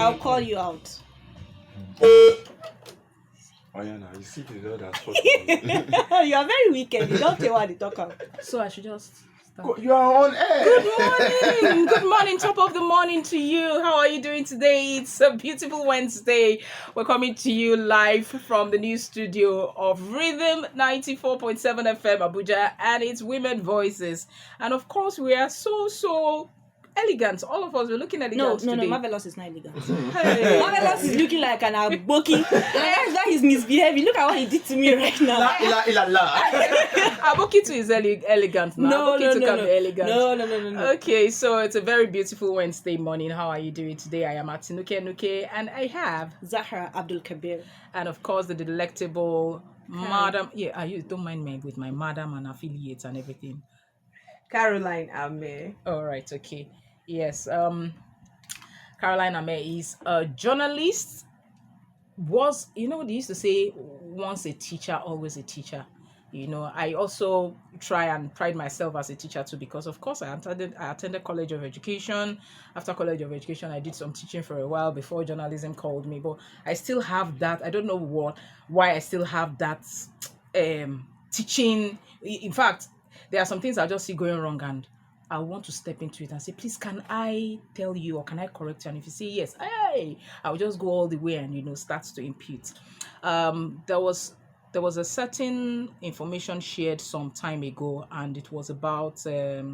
I'll call you out. Oh yeah, now you see the girl that's talking. You are very wicked. You don't tell what they talk about. So I should just start. You are on air. Good morning. Good morning. Top of the morning to you. How are you doing today? It's a beautiful Wednesday. We're coming to you live from the new studio of Rhythm 94.7 FM Abuja, and it's Women Voices. And of course, we are so elegant. All of us, we're looking elegant No, today. Marvelous is not elegant. Hey. Marvelous is looking like an aboki. That is misbehaving. Look at what he did to me right now. Aboki too is elegant now. Aboki too can be elegant. No. Okay, so it's a very beautiful Wednesday morning. How are you doing today? I am Atinuke Nukay, and I have Zahra Abdul Kabir. and of course the delectable madam. Yeah, you don't mind me with my madam and affiliates and everything. Caroline Ame. All right, okay. Yes, Caroline Ame is a journalist. They used to say, once a teacher, always a teacher. I also try and pride myself as a teacher too, because of course I attended College of Education. After College of Education, I did some teaching for a while before journalism called me, but I still have that. I don't know why I still have that teaching. In fact, there are some things I just see going wrong, and I want to step into it and say, please, can I tell you, or can I correct you? And if you say yes, hey, I'll just go all the way and start to impute. There was a certain information shared some time ago, and it was about a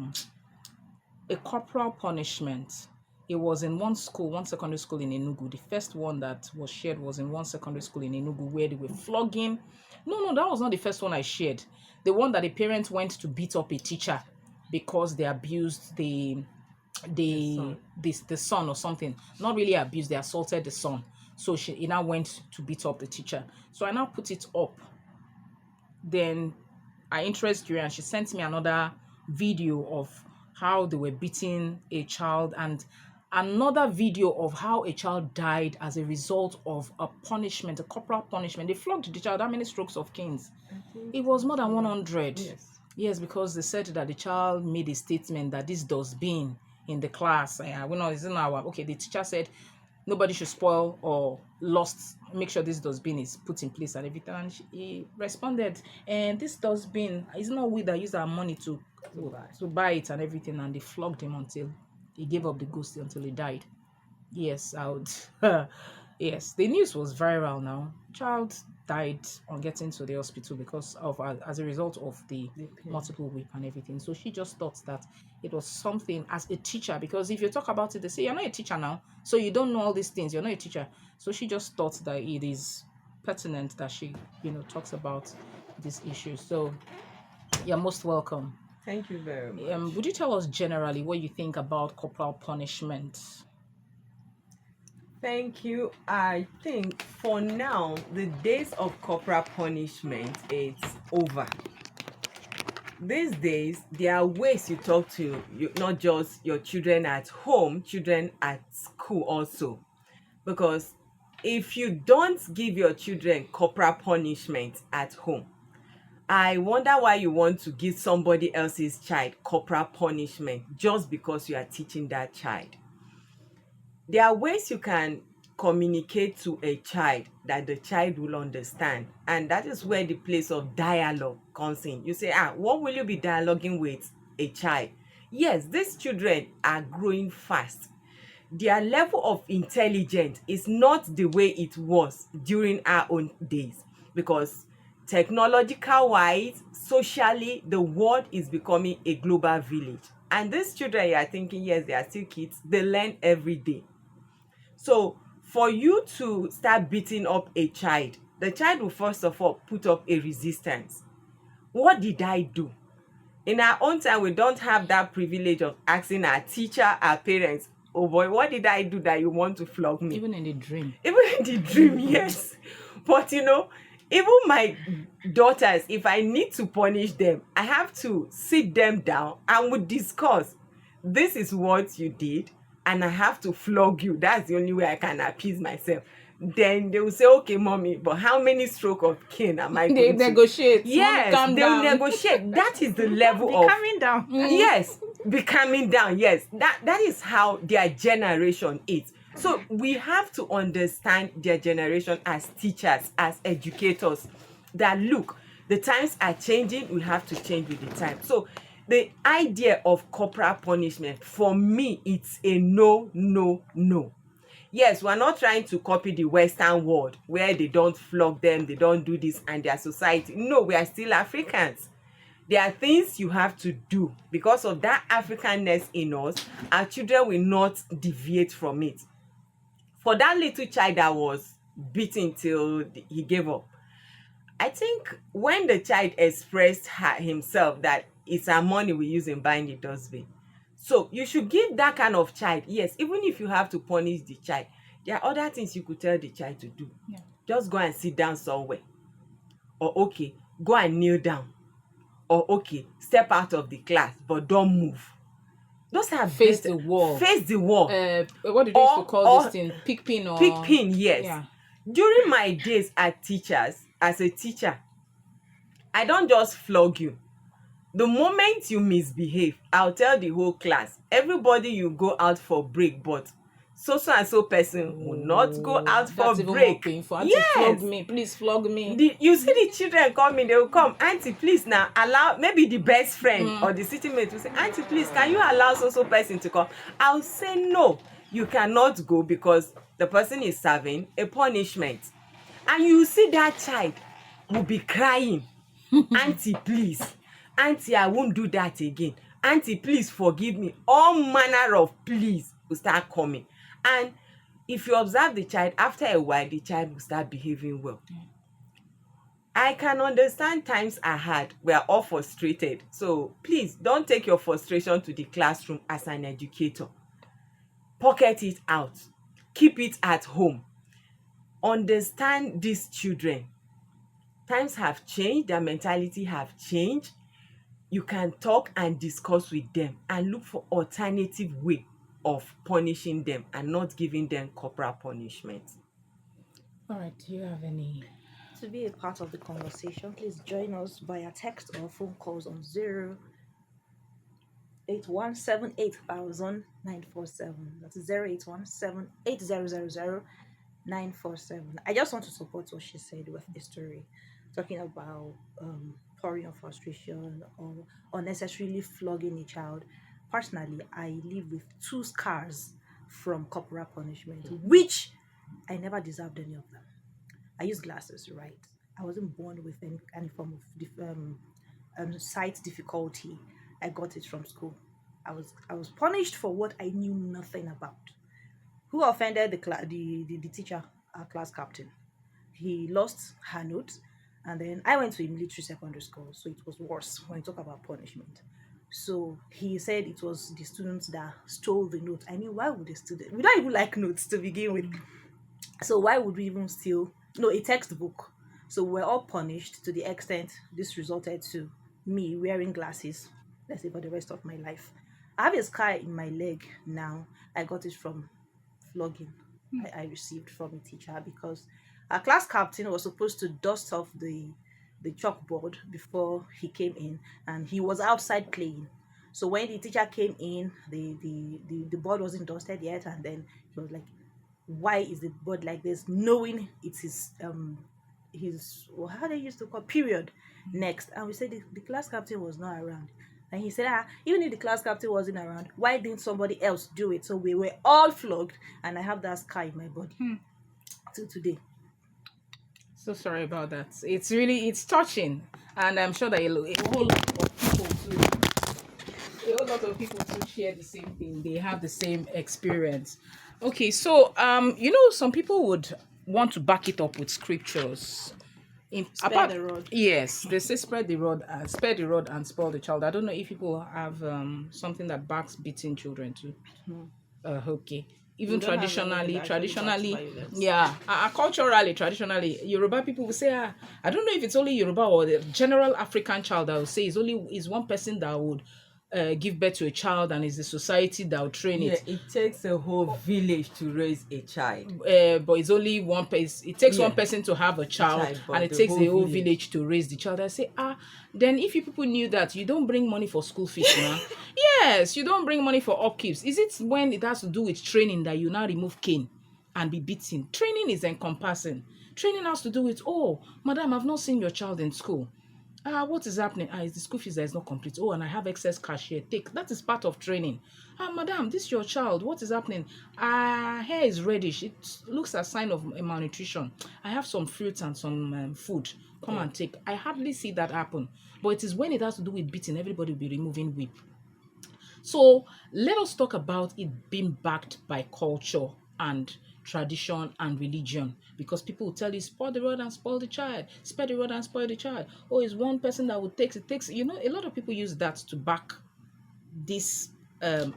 corporal punishment. It was in one secondary school in Enugu. The first one that was shared was in one secondary school in Enugu, where they were flogging. No, that was not the first one I shared. The one that the parents went to beat up a teacher because they abused the son or something. Not really abused, they assaulted the son. So he now went to beat up the teacher. So I now put it up. Then I interested her, and she sent me another video of how they were beating a child, and another video of how a child died as a result of a punishment, a corporal punishment. They flogged the child. How many strokes of canes? It was more than 100. Yes, because they said that the child made a statement that this dustbin in the class, the teacher said nobody should spoil or make sure this dustbin is put in place and everything. And he responded, and this dustbin, it's not we that use our money to buy it and everything. And they flogged him until he gave up the ghost, until he died. Yes, yes, the news was viral now. Child died on getting to the hospital as a result of the multiple whip and everything. So she just thought that it was something as a teacher, because if you talk about it, they say you're not a teacher now, so you don't know all these things, you're not a teacher. So she just thought that it is pertinent that she talks about this issue. So you're most welcome. Thank you very much. Would you tell us generally what you think about corporal punishment? Thank you. I think for now, the days of corporal punishment is over. These days, there are ways you talk to not just your children at home, children at school also. Because if you don't give your children corporal punishment at home, I wonder why you want to give somebody else's child corporal punishment just because you are teaching that child. There are ways you can communicate to a child that the child will understand, and that is where the place of dialogue comes in. You say, what will you be dialoguing with a child? Yes, these children are growing fast. Their level of intelligence is not the way it was during our own days, because technological wise, socially, the world is becoming a global village. And these children, you are thinking, yes, they are still kids. They learn every day. So for you to start beating up a child, the child will first of all put up a resistance. What did I do? In our own time, we don't have that privilege of asking our teacher, our parents, oh boy, what did I do that you want to flog me? Even in the dream. Even in the dream, yes. But even my daughters, if I need to punish them, I have to sit them down and we discuss. This is what you did, and I have to flog you. That's the only way I can appease myself. Then they will say, okay, mommy, but how many strokes of cane am I going to? They negotiate. Yes, they will negotiate. That is the level of... Calming down. Yes, be calming down. Yes, that is how their generation is. So we have to understand their generation as teachers, as educators, that look, the times are changing, we have to change with the time. So the idea of corporal punishment, for me, it's a no, no, no. Yes, we're not trying to copy the Western world where they don't flog them, they don't do this, and their society. No, we are still Africans. There are things you have to do. Because of that Africanness in us, our children will not deviate from it. For that little child that was beaten till he gave up, I think when the child expressed himself that it's our money we use in buying the dustbin. So you should give that kind of child, yes, even if you have to punish the child, there are other things you could tell the child to do. Yeah. Just go and sit down somewhere. Or okay, go and kneel down. Or okay, step out of the class, but don't move. Those are Face better. the wall. Face the wall. What did they used to call this thing? Pick pin or Pick pin, yes. Yeah. During my days as a teacher, I don't just flog you. The moment you misbehave, I'll tell the whole class, everybody, you go out for break, but so and so person will not go out for That's even break. more painful. Auntie, Yes. flog me, please flog me. You see the children coming, they will come, auntie, please now allow, maybe the best friend or the city mate will say, auntie, please, can you allow so person to come? I'll say no, you cannot go, because the person is serving a punishment. And you see that child will be crying, auntie, please, auntie, I won't do that again, auntie, please forgive me. All manner of please will start coming. And if you observe the child, after a while, the child will start behaving well. I can understand times are hard. We are all frustrated. So please don't take your frustration to the classroom as an educator. Pocket it out. Keep it at home. Understand these children. Times have changed. Their mentality have changed. You can talk and discuss with them and look for alternative way of punishing them and not giving them corporal punishment. All right, do you have any? To be a part of the conversation, please join us via text or phone calls on 08178800947. That's 08178000947. I just want to support what she said with the story, talking about pouring of frustration or unnecessarily flogging a child. Personally, I live with 2 scars from corporal punishment, which I never deserved any of them. I use glasses, right? I wasn't born with any form of sight difficulty. I got it from school. I was punished for what I knew nothing about. Who offended the teacher, our class captain? He lost her notes, and then I went to a military secondary school, so it was worse when you talk about punishment. So he said it was the students that stole the notes. I mean, why would the student? We don't even like notes to begin with. So why would we even steal a textbook? So we're all punished to the extent this resulted to me wearing glasses, let's say, for the rest of my life. I have a scar in my leg now. I got it from flogging I received from a teacher, because our class captain was supposed to dust off the chalkboard before he came in, and he was outside playing. So when the teacher came in, the board wasn't dusted yet, and then he was like, why is the board like this, knowing it's his how they used to call period next. And we said the class captain was not around, and he said, even if the class captain wasn't around, why didn't somebody else do it? So we were all flogged, and I have that scar in my body till today. So sorry about that. It's touching, and I'm sure that a whole lot of people too share the same thing. They have the same experience. Okay, so some people would want to back it up with scriptures. Spare the rod. Yes, they say spare the rod and spoil the child. I don't know if people have something that backs beating children too. Okay. Even traditionally, yeah, traditionally, Yoruba people will say, I don't know if it's only Yoruba or the general African child that will say is one person that would give birth to a child, and it's the society that will train Yeah, it. it takes a whole village to raise a child. But it's only one person. It takes Yeah. one person to have a child, child, but and it the takes the whole whole village. village to raise the child. I say, then if you people knew that you don't bring money for school fees now, yes, you don't bring money for upkeeps. Is it when it has to do with training that you now remove cane and be beaten? Training is encompassing. Training has to do with, oh, madam, I've not seen your child in school. What is happening? It's the school fees that is not complete. Oh, and I have excess cash here. Take. That is part of training. Madam, this is your child. What is happening? Hair is reddish. It looks a sign of malnutrition. I have some fruits and some food. Come and take. I hardly see that happen. But it is when it has to do with beating, everybody will be removing whip. So let us talk about it being backed by culture and tradition and religion, because people will tell you, spoil the rod and spoil the child, spare the rod and spoil the child. Oh, it's one person that would take it. Takes, a lot of people use that to back this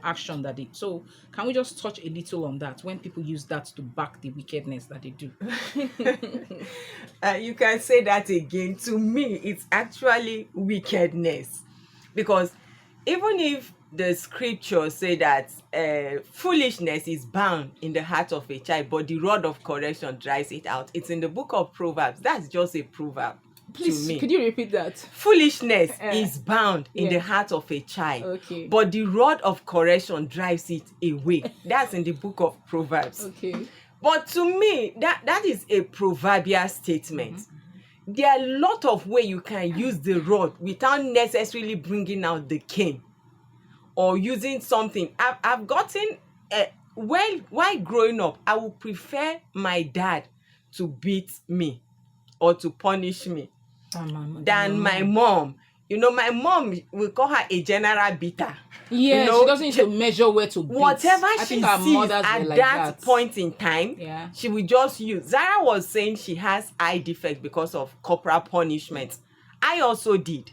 action that they. So can we just touch a little on that, when people use that to back the wickedness that they do? You can say that again. To me, it's actually wickedness, because even if the scriptures say that foolishness is bound in the heart of a child, but the rod of correction drives it out. It's in the book of Proverbs. That's just a proverb. Please, to me, could you repeat that? foolishness is bound in the yeah. heart of a child, Okay. but the rod of correction drives it away. That's in the book of Proverbs. Okay. But to me, that is a proverbial statement. There are a lot of ways you can use the rod without necessarily bringing out the cane or using something. I've gotten, while growing up, I would prefer my dad to beat me or to punish me than my mom. My mom, we call her a general beater. Yeah, she doesn't need to measure where to beat. Whatever I she think our sees mothers at were like that point in time, Yeah. she will just use. Zara was saying she has eye defect because of corporal punishment. I also did.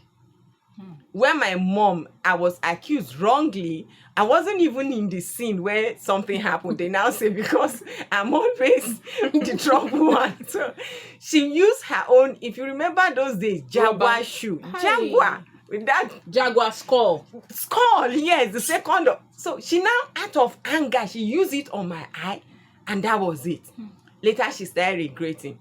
When my mom, I was accused wrongly, I wasn't even in the scene where something happened. They now say because I'm always the trouble one. So she used her own, if you remember those days, Jaguar Rubber. shoe. Hi. Jaguar. With that Jaguar skull. yes, the second. So she now, out of anger, she used it on my eye, and that was it. Later, she started regretting.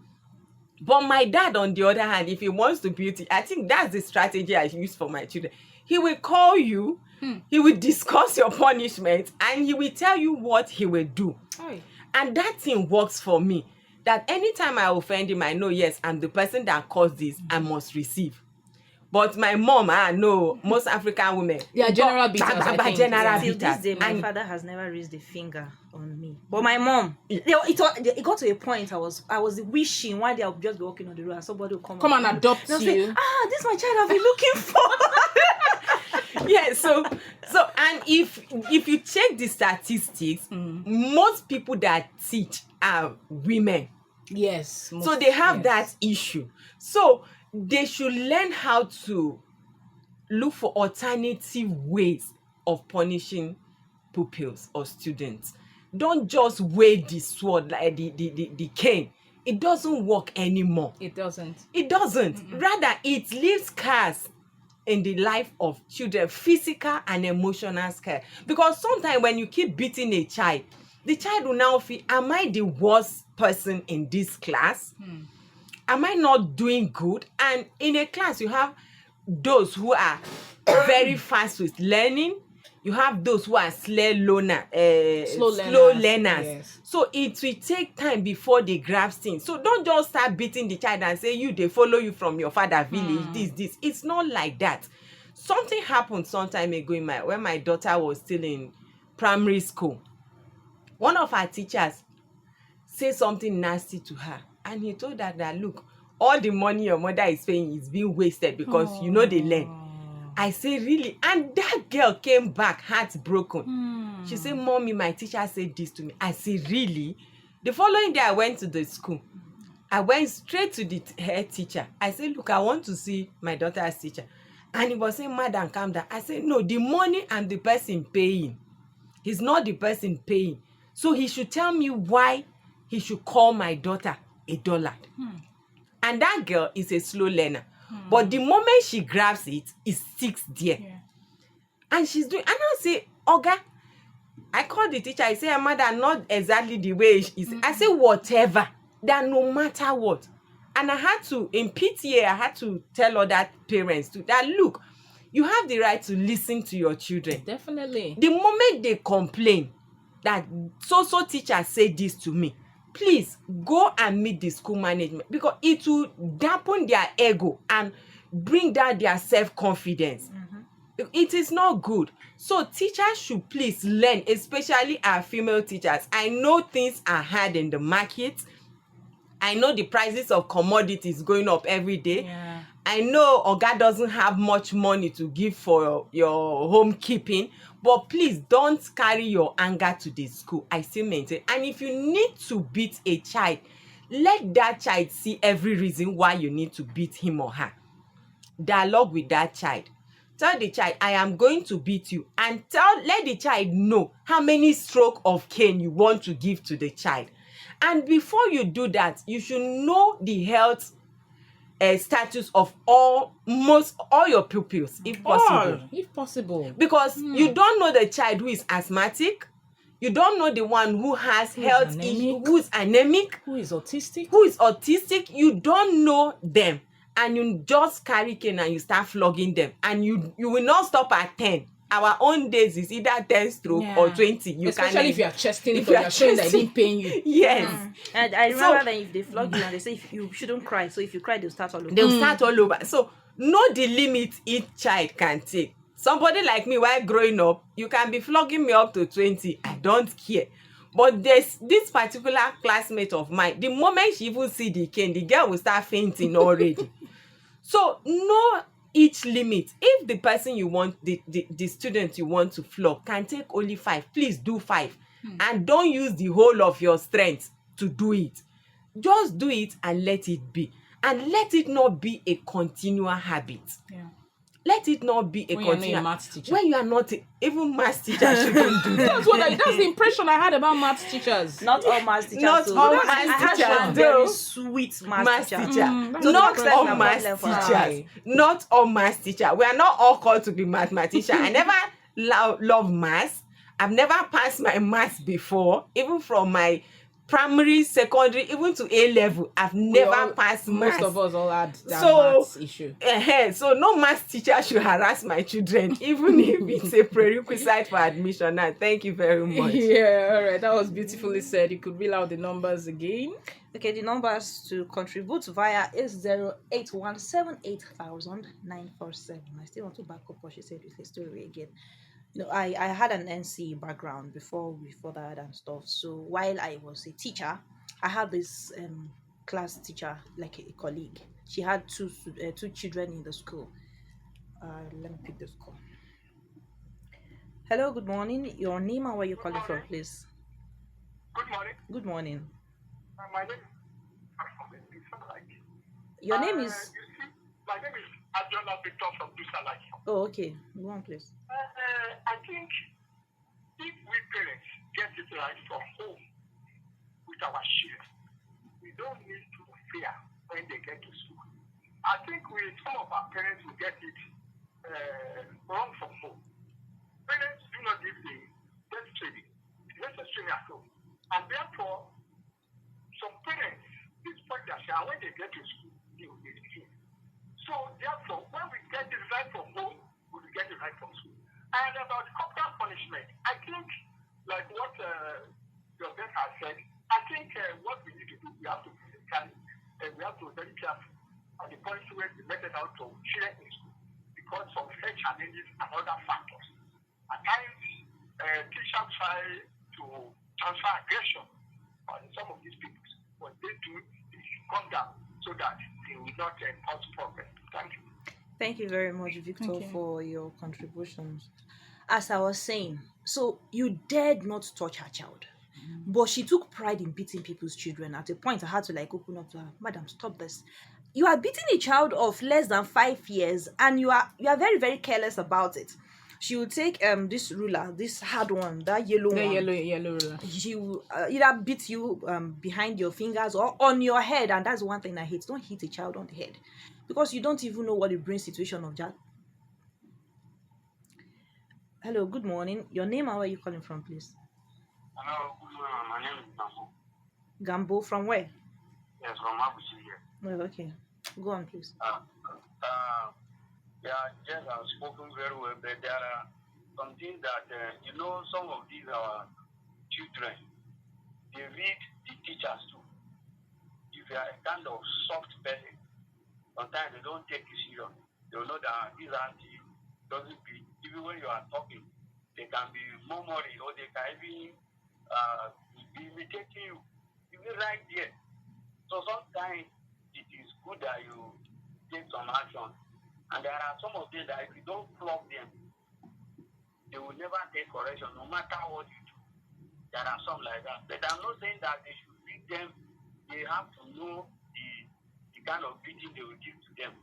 But my dad, on the other hand, if he wants to beat it, I think that's the strategy I use for my children. He will call you, he will discuss your punishment, and he will tell you what he will do. Hi. And that thing works for me. That anytime I offend him, I know, yes, I'm the person that caused this, I must receive. But my mom, no, most African women, they are general beaters, I think. general Till this beaters. day, my father has never raised a finger on me. But my mom, it got to a point I was wishing one day I would just be walking on the road and somebody would come and adopt and you. say, this is my child I've been looking for. Yeah, so and if you check the statistics, most people that teach are women. Yes. So they have that issue. So they should learn how to look for alternative ways of punishing pupils or students. Don't just wave the sword like the cane. It doesn't work anymore. It doesn't. It doesn't. Rather, it leaves scars in the life of children, physical and emotional scars. Because sometimes when you keep beating a child, the child will now feel, am I the worst person in this class? Am I not doing good? And in a class, you have those who are very fast with learning. You have those who are slow learners. Yes. So it will take time before they grasp things. So don't just start beating the child and say, they follow you from your father village, this. It's not like that. Something happened some time ago when my daughter was still in primary school. One of our teachers said something nasty to her. And he told her that, look, all the money your mother is paying is being wasted because they learn. I say, really? And that girl came back heartbroken. She said, Mommy, my teacher said this to me. I say, really? The following day, I went to the school. I went straight to the head teacher. I said, look, I want to see my daughter's teacher. And he was saying, Madam, calm down. I said, no, the money I'm the person paying. He's not the person paying. So he should tell me why he should call my daughter a dullard. And that girl is a slow learner. But the moment she grabs it, it sticks there. Yeah. And she's doing, and I say, Oga, I called the teacher. I say, Mother, not exactly the way she is. I say, whatever, that no matter what. And I had to, in PTA, I had to tell other parents too, that look, you have the right to listen to your children. Definitely. The moment they complain that so teacher said this to me, please go and meet the school management, because it will dampen their ego and bring down their self-confidence. It is not good. So teachers should please learn, especially our female teachers. I know things are hard in the market. I know the prices of commodities going up every day. Yeah. I know Oga doesn't have much money to give for your home keeping, but please don't carry your anger to the school. I still maintain. And if you need to beat a child, let that child see every reason why you need to beat him or her. Dialogue with that child. Tell the child, I am going to beat you, and let the child know how many strokes of cane you want to give to the child. And before you do that, you should know the health status of almost all your pupils, if possible. If possible. Because you don't know the child who is asthmatic, you don't know the one who has health issues, who is anemic, who is autistic. You don't know them. And you just carry cane and you start flogging them, and you will not stop at 10. Our own days is either 10 stroke or 20. Especially if you are chesting it or you are showing that it didn't pain you. Yes. And I remember that if they flog you and they say if you shouldn't cry, so if you cry, they'll start all over. They'll start all over. So know the limit each child can take. Somebody like me, while growing up, you can be flogging me up to 20. I don't care. But there's this particular classmate of mine, the moment she even see the cane, the girl will start fainting already. So know each limit. If the person you want, the student you want to flog can take only 5, please do 5. And don't use the whole of your strength to do it. Just do it and let it be. And let it not be a continual habit. Yeah. Let it not be a when continual. You're not a maths teacher. When you are not even maths teacher shouldn't do that. That's the impression I had about maths teachers. Not all maths teachers. Not all maths I had teachers, one very sweet maths teacher. Not all maths teachers. Not all maths teachers. We are not all called to be mathematicians. I never love maths. I've never passed my maths before, even from my primary, secondary, even to A level. I've never passed maths. Most of us all had that maths issue. So no maths teacher should harass my children, even if it's a prerequisite for admission. Now, thank you very much. Yeah, all right. That was beautifully said. You could read out the numbers again. Okay, the numbers to contribute via is 08178000947. I still want to back up what she said with the story again. You know, I had an NC background before that and stuff. So while I was a teacher, I had this class teacher, like a colleague. She had two children in the school. Let me pick this call. Hello, good morning. Your name and where you're calling from, please. Good morning. Good morning. My name is Your name is. My name is Adjola Victor from Dusalaki. Oh, okay. Go on, please. I think if we parents get it right from home with our children, we don't need to fear when they get to school. I think some of our parents will get it wrong from home. Parents do not give the necessary at home. And therefore, some parents, despite their child, when they get to school, they will be refused. So therefore, when we get it right from home, we will get it right from school. And about corporal punishment, I think, like what your best has said, I think what we need to do, we have to be very careful on the point where we let it out to children in school because of health challenges and other factors. At times, teachers try to transfer aggression on some of these people. What they do is come down so that they will not cause problem. Thank you. Thank you very much, Victor, for your contributions. As I was saying, so you dared not touch her child, but she took pride in beating people's children. At a point, I had to open up to her, Madam, stop this. You are beating a child of less than 5 years, and you are very, very careless about it. She will take this ruler, this hard one, that yellow one. Yellow ruler. She will either beat you behind your fingers or on your head, and that's one thing I hate. Don't hit a child on the head, because you don't even know what the brain situation of that. Hello, good morning. Your name and where are you calling from, please? Hello, good morning. My name is Namu. Gambo, from where? Yes, from Abuja here. Oh, okay. Go on, please. Yeah, yes, I've spoken very well, but there are some things that, some of these children, they read the teachers too. If you are a kind of soft person, sometimes they don't take it serious. They will know that this auntie doesn't be, even when you are talking, they can be murmuring or they can even be imitating you, even right there. So sometimes it is good that you take some action. And there are some of them that if you don't flog them, they will never take correction, no matter what you do. There are some like that. But I'm not saying that they should beat them. They have to know the kind of beating they will give to them.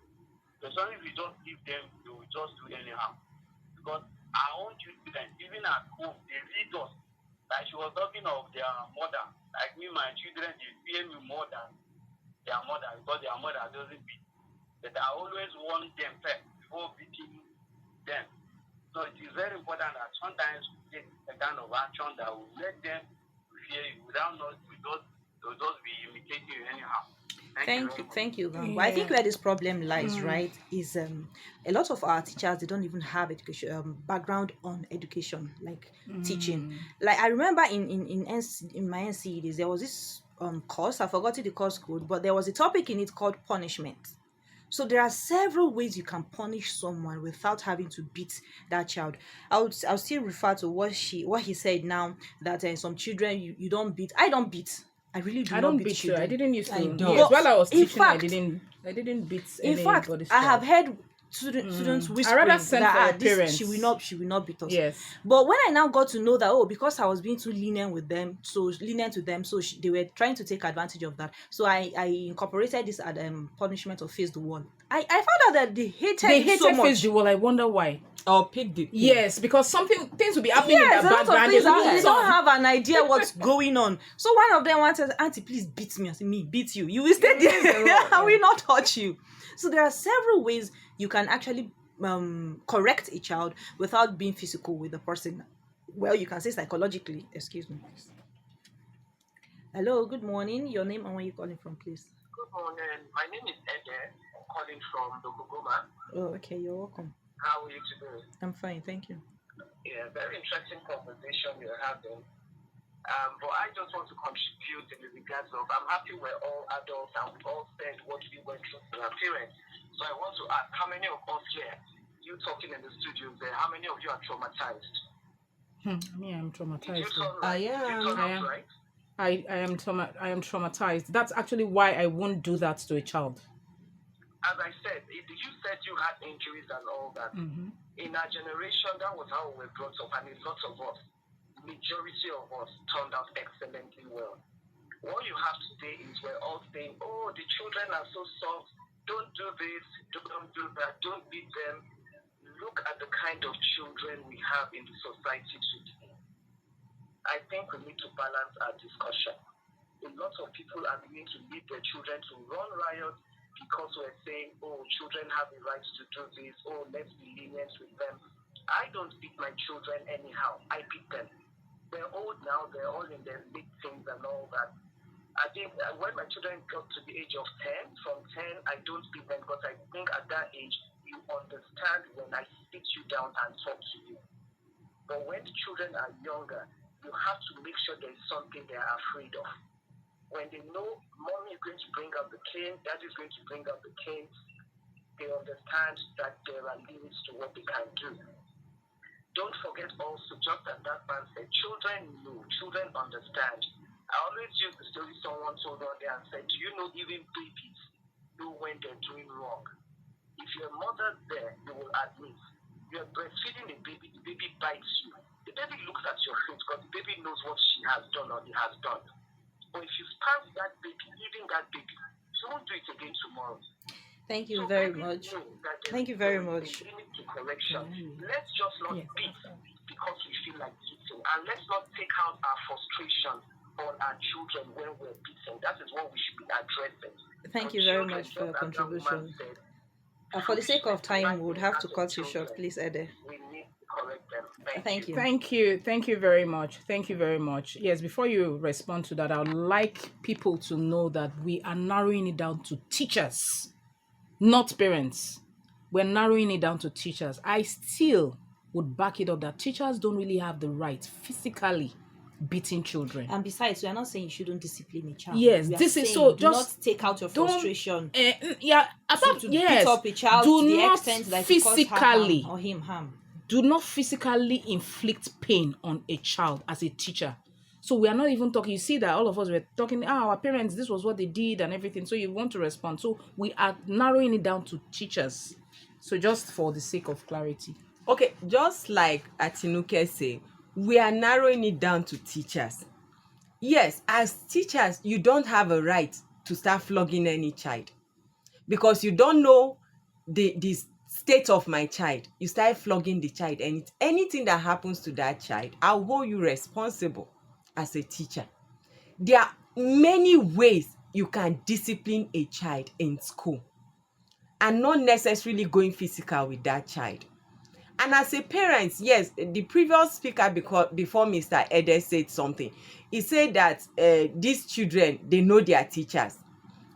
Because if you just give them, they will just do anyhow. Because our own children, even at home, they read us. Like she was talking of their mother. Like me, my children, they fear me more than their mother because their mother doesn't beat. But I always want them first before beating them. So it is very important that sometimes we take a kind of action that will make them fear you without not they'll just be imitating you anyhow. Thank you, Gambo. I think Yeah. where this problem lies, right, is a lot of our teachers, they don't even have education background on education, like teaching. Like I remember in my NCE days, there was this course. I forgot the course code, but there was a topic in it called punishment. So there are several ways you can punish someone without having to beat that child. I'll still refer to what he said now, that some children you don't beat. I don't beat. I really do I not don't beat beat you. I children. didn't used I to. don't. Yes, while I was In teaching, I fact, didn't beat in fact, anybody's I have child. heard students I whispering rather send for that your this parents. she will not beat us. Yes. But when I now got to know that, oh, because I was being too lenient with them, so lenient to them, so they were trying to take advantage of that. So I incorporated this punishment of face the wall. I found out that they hated They it hated so face much. the wall. I wonder why. Or pick the pin. Yes, because things will be happening in Yes, the a lot of background. things They they lose don't on. have an idea what's going on. So one of them wanted, Auntie, please beat me. I said, me beat you. You will stay there. I will not touch you. So there are several ways you can actually correct a child without being physical with the person. Well, you can say psychologically. Excuse me. Hello, good morning. Your name and where you calling from, please? Good morning. My name is Ede, calling from Dogogoma. Oh, okay. You're welcome. How are you today? I'm fine, thank you. Yeah, very interesting conversation you're having. But I just want to contribute in the regards of I'm happy we're all adults and we all said what we went through with our parents. So I want to ask, how many of us here, you talking in the studio there, how many of you are traumatized? Me, I'm traumatized. I am. Right? I am traumatized. That's actually why I won't do that to a child. As I said, you said you had injuries and all that. In our generation, that was how we were brought up, and a lot of us, majority of us, turned out excellently well. What you have today is we're all saying, oh, the children are so soft, don't do this, don't do that, don't beat them. Look at the kind of children we have in the society today. I think we need to balance our discussion. A lot of people are beginning to lead their children to run riot because we're saying, oh, children have the right to do this, oh, let's be lenient with them. I don't beat my children anyhow. I beat them. They're old now, they're all in their late teens and all that. I think when my children got to the age of 10, from 10, I don't beat them because I think at that age, you understand when I sit you down and talk to you. But when the children are younger, you have to make sure there's something they're afraid of. When they know mommy is going to bring out the cane, daddy is going to bring out the cane, they understand that there are limits to what they can do. Don't forget also, just as that man said, children know, children understand. I always use the story someone told one day and said, do you know even babies know when they're doing wrong? If your mother's there, you will admit. You're breastfeeding a baby, the baby bites you. The baby looks at your face because the baby knows what she has done or he has done. But if you spank that baby, even that baby, she won't do it again tomorrow. Thank you So very babies much. know that Thank you very there is much. a limit to correction. Let's just not beat because we feel like beating. And let's not take out our frustration on our children when we're beating. That is what we should be addressing. Thank For you very children, much for your just as that woman contribution. said, For the sake of time, we would have to as cut you children, short. Please, Ede. we need to correct them. Thank Thank you. Thank you very much. Thank you very much. Yes, before you respond to that, I would like people to know that we are narrowing it down to teachers, not parents. We're narrowing it down to teachers. I still would back it up that teachers don't really have the right physically beating children. And besides, we are not saying you shouldn't discipline a child. Yes, We are this is saying so. do Just not take out your don't- frustration yeah, apart to yes, beat up a child do to the not extent that it cause her physically harm or him harm. do not physically inflict pain on a child as a teacher. So we are not even talking. You see that all of us were talking, our parents, this was what they did and everything. So you want to respond. So we are narrowing it down to teachers. So just for the sake of clarity. Okay, just like Atinuke say, we are narrowing it down to teachers. Yes, as teachers, you don't have a right to start flogging any child because you don't know the state of my child. You start flogging the child, and anything that happens to that child, I'll hold you responsible as a teacher. There are many ways you can discipline a child in school and not necessarily going physical with that child. And as a parent, yes, the previous speaker before Mr. Ede said something. He said that these children, they know their teachers.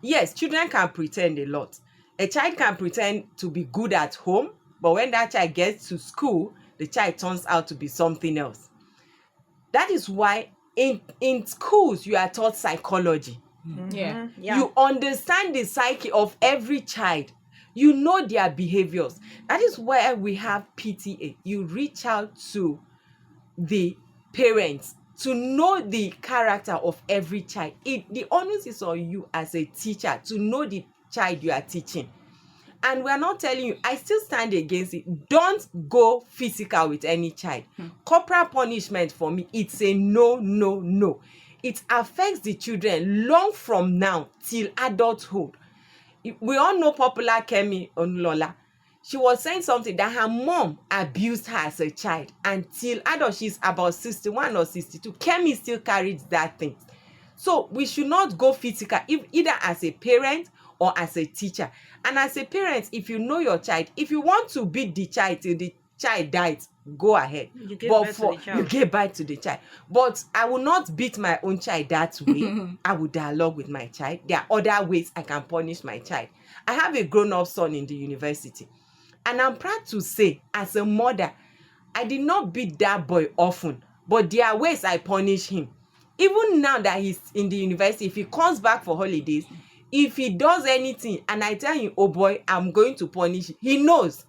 Yes, children can pretend a lot. A child can pretend to be good at home, but when that child gets to school, the child turns out to be something else. That is why in schools, you are taught psychology. Yeah. You understand the psyche of every child. You know their behaviors. That is why we have PTA. You reach out to the parents to know the character of every child. The onus is on you as a teacher to know the child you are teaching. And we're not telling you, I still stand against it. Don't go physical with any child. Corporal punishment for me, it's a no, no, no. It affects the children long from now till adulthood. We all know popular Kemi Onlola. She was saying something that her mom abused her as a child until adult. She's about 61 or 62. Kemi still carried that thing. So we should not go physical, either as a parent or as a teacher. And as a parent, if you know your child, if you want to beat the child till the child dies, go ahead. You give birth to the child. You give birth to the child. But I will not beat my own child that way. I will dialogue with my child. There are other ways I can punish my child. I have a grown-up son in the university. And I'm proud to say, as a mother, I did not beat that boy often. But there are ways I punish him. Even now that he's in the university, if he comes back for holidays, if he does anything and I tell him, oh boy, I'm going to punish him, he knows.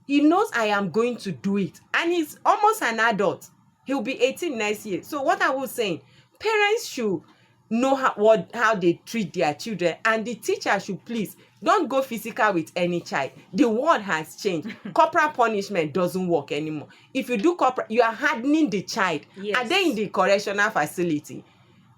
He knows I am going to do it. And he's almost an adult. He'll be 18 next year. So what I was saying, parents should know how they treat their children. And the teacher should please, don't go physical with any child. The world has changed. Corporal punishment doesn't work anymore. If you do corporal, you are hardening the child. Yes. Are they in the correctional facility?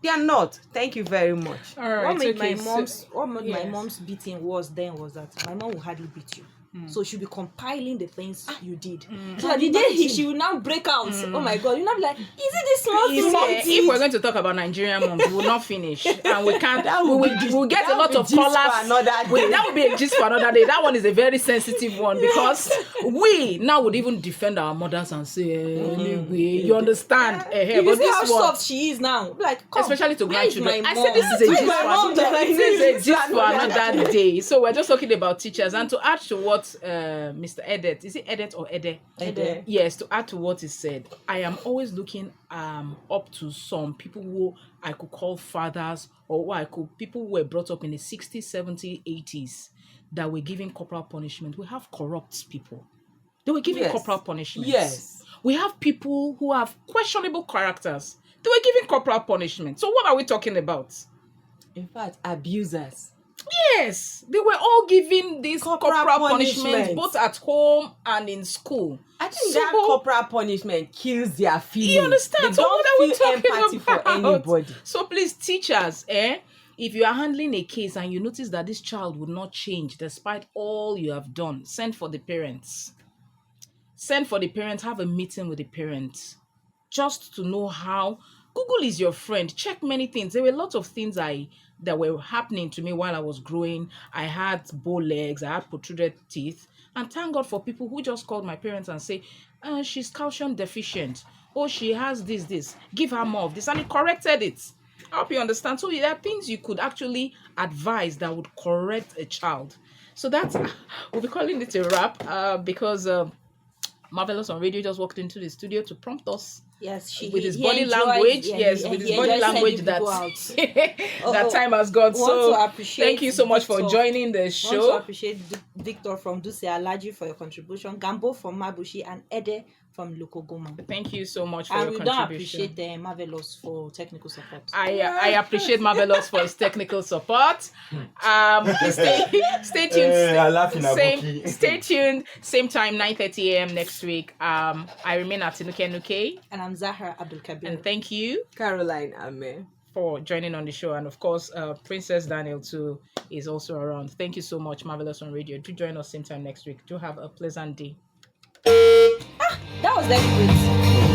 They are not. Thank you very much. All right. What made okay, my yes. mom's beating was that my mom will hardly beat you. So she'll be compiling the things you did. So that the day she will now break out. Oh my God, you'll not be like, is it this small thing? Mom If did? we're going to talk about Nigerian moms, we will not finish, and we can't. We'll get a that lot will of be gist for callers. another day. That would be a gist for another day. That one is a very sensitive one because we now would even defend our mothers and say, anyway, you understand? If you but see how this one, soft she is now, be like, come, especially to where is grandchildren. my I mom? said this is a Where gist my mom? this is a gist for another day. So we're just talking about teachers, and to add to what Mr. Edet, is it Edet or Ede? Ede. Yes, to add to what he said, I am always looking up to some people who I could call fathers, or people who were brought up in the 60s, 70s, 80s that were giving corporal punishment. We have corrupt people. They were giving Yes. corporal punishment. Yes. We have people who have questionable characters. They were giving corporal punishment. So what are we talking about? In fact, abusers. Yes, they were all given this Corporal corporal punishment punishment. both at home and in school. I think So- that corporal punishment kills their feelings. You understand? They So don't what are we feel talking empathy about? for anybody. So please, teachers, if you are handling a case and you notice that this child would not change despite all you have done, send for the parents. Send for the parents, have a meeting with the parents just to know how Google is your friend. Check many things. There were a lot of things that were happening to me while I was growing. I had bow legs, I had protruded teeth. And thank God for people who just called my parents and say, she's calcium deficient. Oh, she has this. Give her more of this. And he corrected it. I hope you understand. So there are things you could actually advise that would correct a child. So that's, we'll be calling it a wrap because Marvelous on Radio just walked into the studio to prompt us. Yes, with his body language. Yes, with his body language that time has gone. So thank you so much for joining the show. I want to appreciate Victor from Duse Alaji for your contribution, Gambo from Mabushi, and Ede from Lukogoma. Thank you so much for your contribution. And we don't appreciate Marvelous for technical support. I appreciate Marvelous for his technical support. Please stay tuned. Stay tuned. Same time, 9:30 a.m. next week. I remain Atinuke Nukay. And I'm Zahra Abdul Kabir. And thank you, Caroline Ame, for joining on the show. And of course, Princess Daniel too is also around. Thank you so much, Marvelous on Radio. Do join us same time next week. Do have a pleasant day. That was very good.